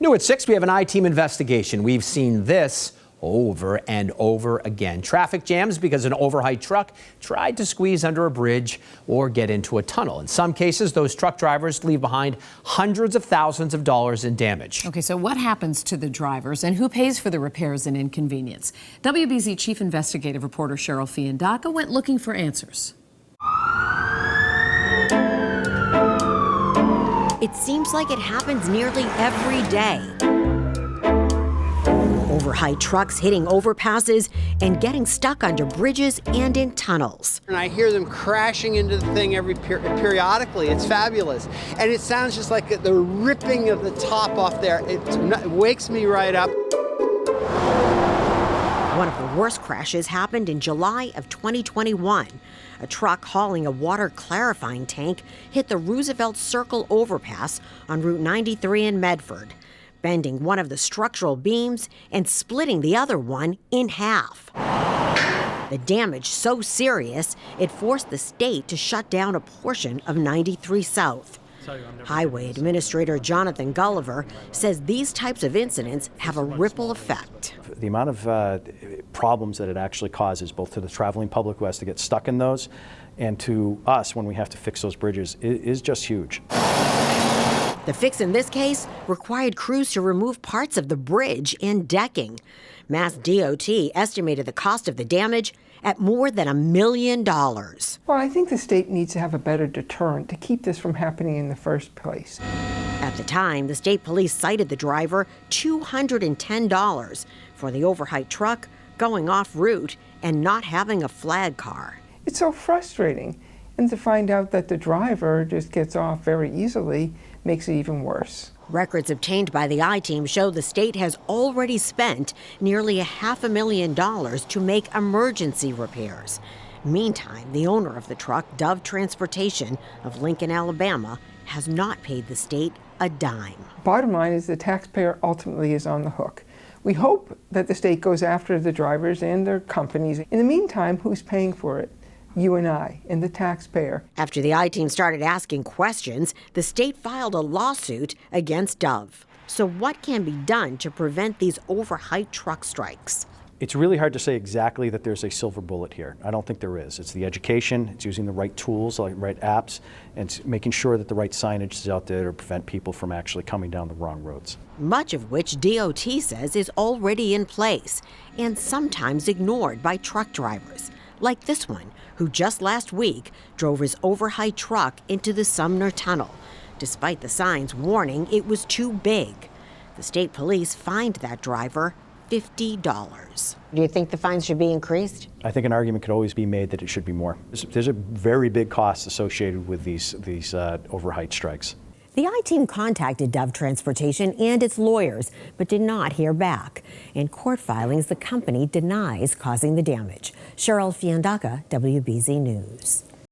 New at 6, we have an I-team investigation. We've seen this over and over again. Traffic jams because an overheight truck tried to squeeze under a bridge or get into a tunnel. In some cases, those truck drivers leave behind hundreds of thousands of dollars in damage. Okay, so what happens to the drivers and who pays for the repairs and inconvenience? WBZ Chief Investigative Reporter Cheryl Fiandaca went looking for answers. It seems like it happens nearly every day. Overheight trucks hitting overpasses and getting stuck under bridges and in tunnels. And I hear them crashing into the thing periodically. It's fabulous. And it sounds just like the ripping of the top off there. It wakes me right up. One of the worst crashes happened in July of 2021. A truck hauling a water clarifying tank hit the Roosevelt Circle overpass on Route 93 in Medford, bending one of the structural beams and splitting the other one in half. The damage so serious, it forced the state to shut down a portion of 93 South. Highway Administrator Jonathan Gulliver says these types of incidents have a ripple effect. The amount of problems that it actually causes, both to the traveling public who has to get stuck in those and to us when we have to fix those bridges, is just huge. The fix in this case required crews to remove parts of the bridge and decking. MassDOT estimated the cost of the damage at more than $1 million. Well, I think the state needs to have a better deterrent to keep this from happening in the first place. At the time, the state police cited the driver $210 for the overheight truck going off route and not having a flag car. It's so frustrating. And to find out that the driver just gets off very easily makes it even worse. Records obtained by the I-team show the state has already spent nearly $500,000 to make emergency repairs. Meantime, the owner of the truck, Dove Transportation of Lincoln, Alabama, has not paid the state a dime. Bottom line is the taxpayer ultimately is on the hook. We hope that the state goes after the drivers and their companies. In the meantime, who's paying for it? You and I, and the taxpayer. After the I-team started asking questions, the state filed a lawsuit against Dove. So what can be done to prevent these overheight truck strikes? It's really hard to say exactly that there's a silver bullet here. I don't think there is. It's the education, it's using the right tools, like right apps, and it's making sure that the right signage is out there to prevent people from actually coming down the wrong roads. Much of which DOT says is already in place and sometimes ignored by truck drivers, like this one, who just last week drove his overheight truck into the Sumner Tunnel, despite the signs warning it was too big. The state police fined that driver $50. Do you think the fines should be increased? I think an argument could always be made that it should be more. There's a very big cost associated with these overheight strikes. The I-team contacted Dove Transportation and its lawyers, but did not hear back. In court filings, the company denies causing the damage. Cheryl Fiandaca, WBZ News.